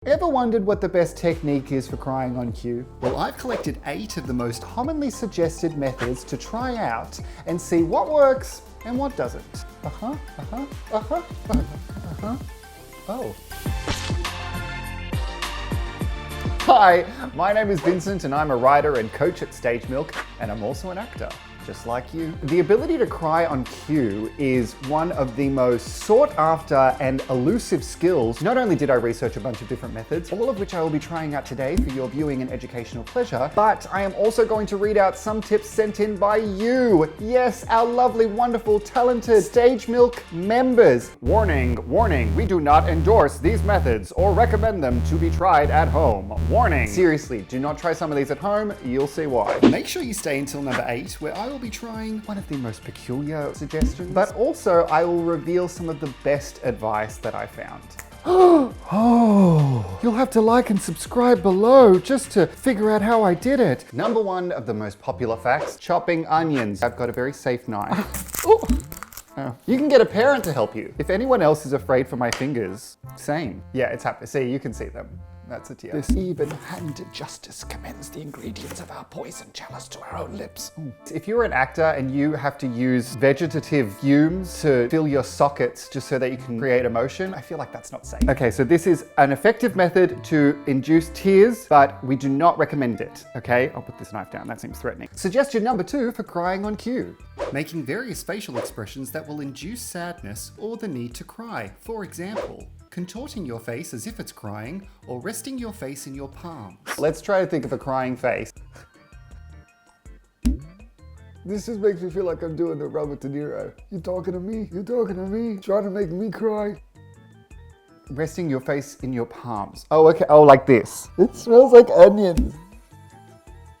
Ever wondered what the best technique is for crying on cue? Well, I've collected 8 of the most Commonly suggested methods to try out and see what works and what doesn't. Oh. Hi, my name is Vincent and I'm a writer and coach at StageMilk, and I'm also an actor, just like you. The ability to cry on cue is one of the most sought after and elusive skills. Not only did I research a bunch of different methods, all of which I will be trying out today for your viewing and educational pleasure, but I am also going to read out some tips sent in by you. Yes, our lovely, wonderful, talented StageMilk members. Warning, warning, we do not endorse these methods or recommend them to be tried at home. Warning. Seriously, do not try some of these at home, you'll see why. Make sure you stay until number 8, where I will be trying one of the most peculiar suggestions, but also I will reveal some of the best advice that I found. Oh, you'll have to like and subscribe below just to figure out how I did it. Number 1 of the most popular facts, chopping onions. I've got a very safe knife. Oh. You can get a parent to help you. If anyone else is afraid for my fingers, same. Yeah, it's happening. See, you can see them. That's a tear. This even-handed justice commends the ingredients of our poison chalice to our own lips. Ooh. If you're an actor and you have to use vegetative fumes to fill your sockets just so that you can create emotion, I feel like that's not safe. Okay, so this is an effective method to induce tears, but we do not recommend it, okay? I'll put this knife down, that seems threatening. Suggestion number 2 for crying on cue. making various facial expressions that will induce sadness or the need to cry. For example, contorting your face as if it's crying, or resting your face in your palms. Let's try to think of a crying face. This just makes me feel like I'm doing the Robert De Niro. You talking to me? You talking to me? Trying to make me cry? Resting your face in your palms. Oh, okay. Oh, like this. It smells like onions.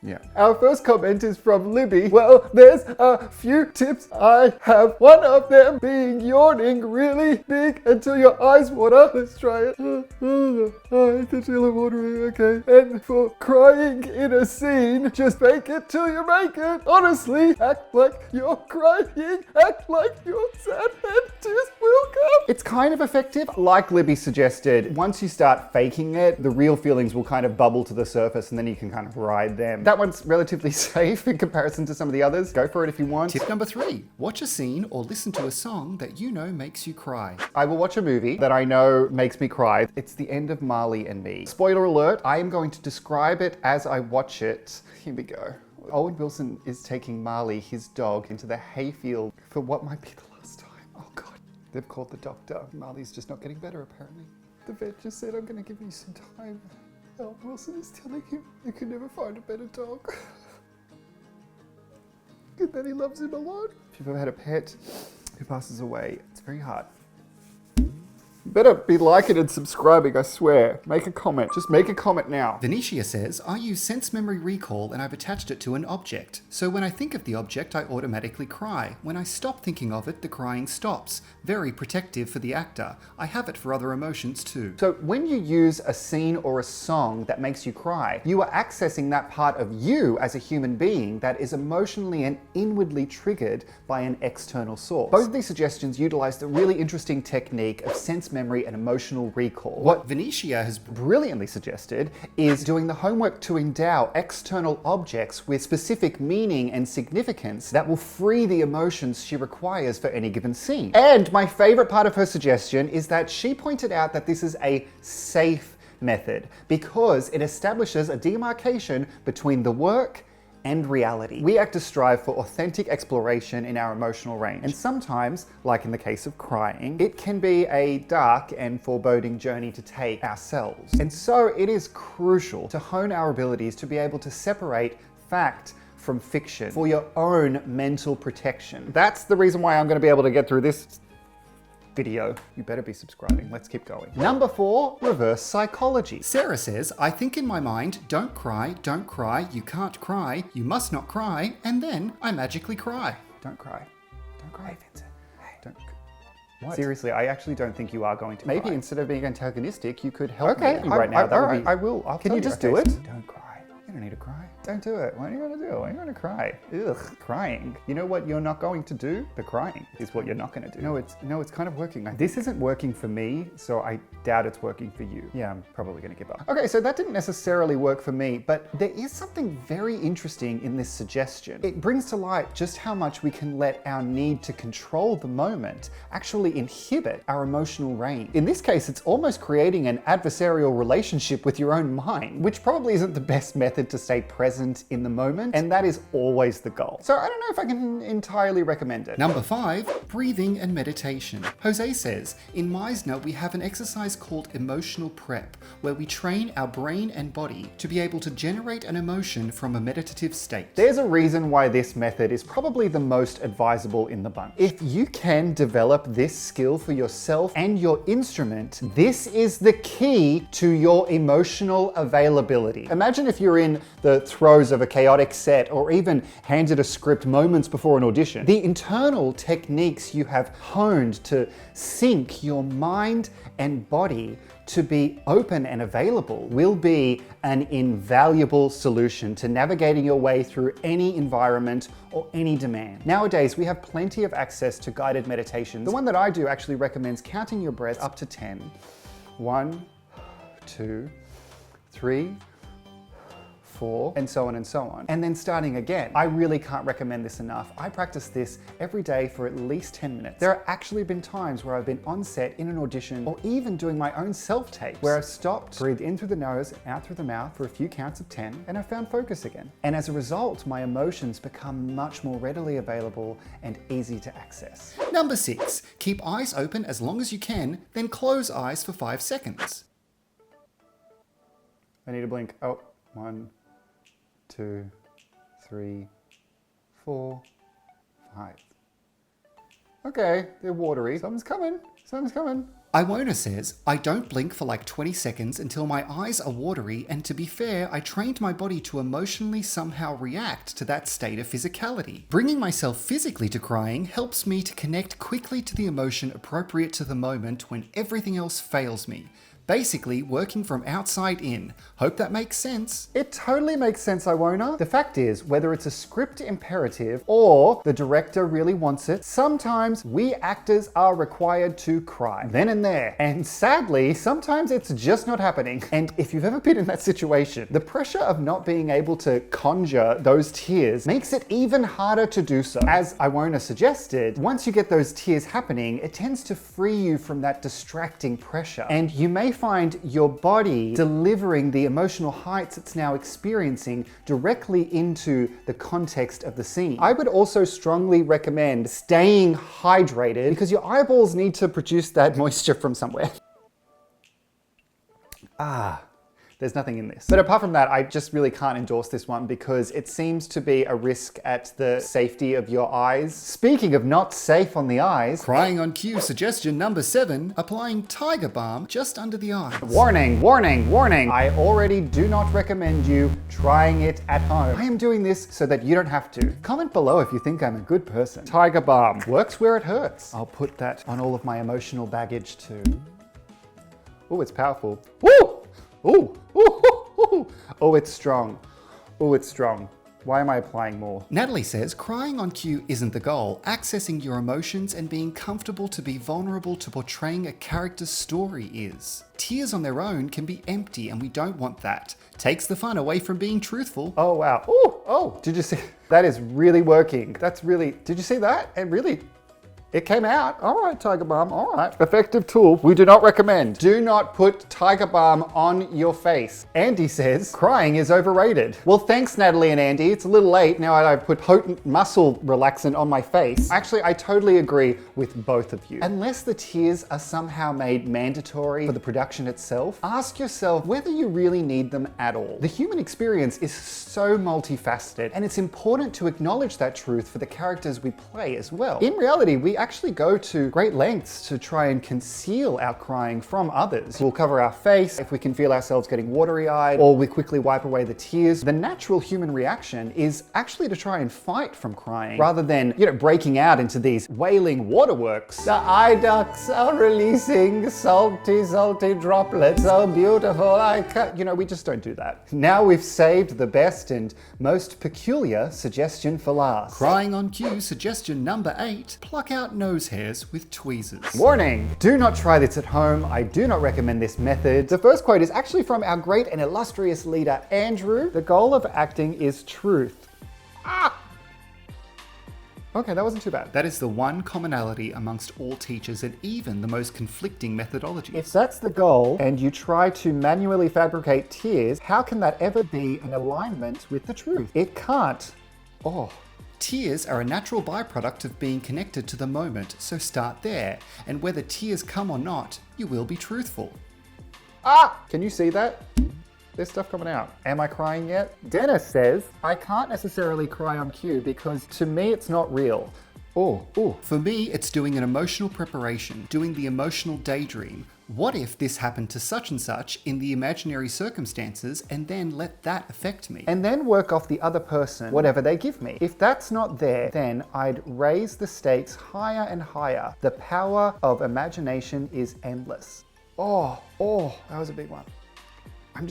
Yeah. Our first comment is from Libby. Well, there's a few tips I have. One of them being yawning really big until your eyes water. Let's try it. It's still watering, okay. And for crying in a scene, just fake it till you make it. Honestly, act like you're crying. Act like you're sad and tears will come. It's kind of effective. Like Libby suggested, once you start faking it, the real feelings will kind of bubble to the surface and then you can kind of ride them. That one's relatively safe in comparison to some of the others. Go for it if you want. Tip number 3, watch a scene or listen to a song that you know makes you cry. I will watch a movie that I know makes me cry. It's the end of Marley and Me. Spoiler alert, I am going to describe it as I watch it. Here we go. Owen Wilson is taking Marley, his dog, into the hayfield for what might be the last time. Oh God, they've called the doctor. Marley's just not getting better apparently. The vet just said, I'm gonna give you some time. Owen Wilson is telling him you can never find a better dog. And that he loves him a lot. If you've ever had a pet who passes away, it's very hard. You better be liking and subscribing, I swear. Make a comment. Just make a comment now. Venetia says, I use sense memory recall and I've attached it to an object. So when I think of the object, I automatically cry. When I stop thinking of it, the crying stops. Very protective for the actor. I have it for other emotions too. So when you use a scene or a song that makes you cry, you are accessing that part of you as a human being that is emotionally and inwardly triggered by an external source. Both of these suggestions utilize the really interesting technique of sense memory and emotional recall. What Venetia has brilliantly suggested is doing the homework to endow external objects with specific meaning and significance that will free the emotions she requires for any given scene. And my favorite part of her suggestion is that she pointed out that this is a safe method because it establishes a demarcation between the work and reality. We actors strive for authentic exploration in our emotional range. And sometimes, like in the case of crying, it can be a dark and foreboding journey to take ourselves. And so it is crucial to hone our abilities to be able to separate fact from fiction for your own mental protection. That's the reason why I'm going to be able to get through this video. You better be subscribing. Let's keep going. Number 4, reverse psychology. Sarah says, I think in my mind, don't cry, you can't cry, you must not cry, and then I magically cry. Don't cry. Don't cry, Vincent. Hey, don't. What? Seriously, I actually don't think you are going to Maybe cry. Instead of being antagonistic, you could help me right now. I will. Can you just do it? Don't cry. You don't need to cry. Don't do it. Why are you going to do it? Why are you going to cry? Ugh, crying. You know what you're not going to do? The crying is what you're not going to do. No, it's kind of working. This isn't working for me, so I doubt it's working for you. Yeah, I'm probably going to give up. Okay, so that didn't necessarily work for me, but there is something very interesting in this suggestion. It brings to light just how much we can let our need to control the moment actually inhibit our emotional range. In this case, it's almost creating an adversarial relationship with your own mind, which probably isn't the best method to stay present in the moment, and that is always the goal. So I don't know if I can entirely recommend it. Number 5, breathing and meditation. Jose says, in Meisner, we have an exercise called emotional prep, where we train our brain and body to be able to generate an emotion from a meditative state. There's a reason why this method is probably the most advisable in the bunch. If you can develop this skill for yourself and your instrument, this is the key to your emotional availability. Imagine if you're in the throes of a chaotic set or even handed a script moments before an audition. The internal techniques you have honed to sync your mind and body to be open and available will be an invaluable solution to navigating your way through any environment or any demand. Nowadays, we have plenty of access to guided meditations. The one that I do actually recommends counting your breath up to 10. 1, 2, 3, 4, and so on and so on. And then starting again. I really can't recommend this enough. I practice this every day for at least 10 minutes. There have actually been times where I've been on set in an audition or even doing my own self-tapes where I've stopped, breathed in through the nose, out through the mouth for a few counts of 10, and I found focus again. And as a result, my emotions become much more readily available and easy to access. Number 6, keep eyes open as long as you can, then close eyes for 5 seconds. I need to blink. Oh, 1, 2, 3, 4, 5. Okay, they're watery. Something's coming. Something's coming. Iwona says, I don't blink for like 20 seconds until my eyes are watery, and to be fair, I trained my body to emotionally somehow react to that state of physicality. Bringing myself physically to crying helps me to connect quickly to the emotion appropriate to the moment when everything else fails me. Basically, working from outside in. Hope that makes sense. It totally makes sense, Iwona. The fact is, whether it's a script imperative or the director really wants it, sometimes we actors are required to cry. Then and there. And sadly, sometimes it's just not happening. And if you've ever been in that situation, the pressure of not being able to conjure those tears makes it even harder to do so. As Iwona suggested, once you get those tears happening, it tends to free you from that distracting pressure. And you may find your body delivering the emotional heights it's now experiencing directly into the context of the scene. I would also strongly recommend staying hydrated because your eyeballs need to produce that moisture from somewhere. There's nothing in this. But apart from that, I just really can't endorse this one because it seems to be a risk at the safety of your eyes. Speaking of not safe on the eyes, Crying on cue suggestion number 7, applying Tiger Balm just under the eyes. warning, warning, warning. I already do not recommend you trying it at home. I am doing this so that you don't have to. Comment below if you think I'm a good person. Tiger Balm works where it hurts. I'll put that on all of my emotional baggage too. Oh, it's powerful. Woo! Ooh, ooh, ooh, ooh. Oh, it's strong. Oh, it's strong. Why am I applying more? Natalie says, crying on cue isn't the goal. Accessing your emotions and being comfortable to be vulnerable to portraying a character's story is. Tears on their own can be empty and we don't want that. Takes the fun away from being truthful. Oh, wow. Ooh, oh, did you see? That is really working. That's really, did you see that? It came out. All right, Tiger Balm, all right. Effective tool. We do not recommend. Do not put Tiger Balm on your face. Andy says, crying is overrated. Well, thanks, Natalie and Andy. It's a little late. Now I've put potent muscle relaxant on my face. Actually, I totally agree with both of you. Unless the tears are somehow made mandatory for the production itself, ask yourself whether you really need them at all. The human experience is so multifaceted, and it's important to acknowledge that truth for the characters we play as well. In reality, we actually go to great lengths to try and conceal our crying from others. We'll cover our face if we can feel ourselves getting watery-eyed, or we quickly wipe away the tears. The natural human reaction is actually to try and fight from crying rather than, breaking out into these wailing waterworks. The eye ducts are releasing salty, salty droplets. So beautiful, we just don't do that. Now we've saved the best and most peculiar suggestion for last. Crying on cue suggestion number 8, pluck out nose hairs with tweezers. Warning! Do not try this at home. I do not recommend this method. The first quote is actually from our great and illustrious leader, Andrew. The goal of acting is truth. Okay, that wasn't too bad. That is the one commonality amongst all teachers and even the most conflicting methodologies. If that's the goal and you try to manually fabricate tears, how can that ever be in alignment with the truth? It can't. Tears are a natural byproduct of being connected to the moment, so start there. And whether tears come or not, you will be truthful. Can you see that? There's stuff coming out. Am I crying yet? Dennis says, I can't necessarily cry on cue because to me it's not real. For me, it's doing an emotional preparation, doing the emotional daydream. What if this happened to such and such in the imaginary circumstances, and then let that affect me? And then work off the other person, whatever they give me. If that's not there, then I'd raise the stakes higher and higher. The power of imagination is endless. That was a big one. Now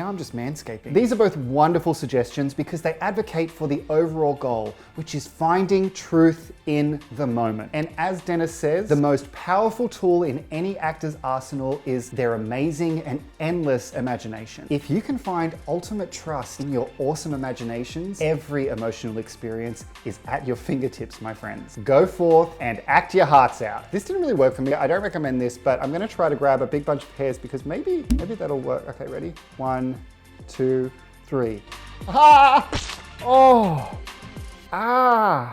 I'm just manscaping. These are both wonderful suggestions because they advocate for the overall goal, which is finding truth in the moment. And as Dennis says, the most powerful tool in any actor's arsenal is their amazing and endless imagination. If you can find ultimate trust in your awesome imaginations, every emotional experience is at your fingertips, my friends. Go forth and act your hearts out. This didn't really work for me. I don't recommend this, but I'm gonna try to grab a big bunch of hairs because maybe that'll work. Okay, ready? 1, 2, 3.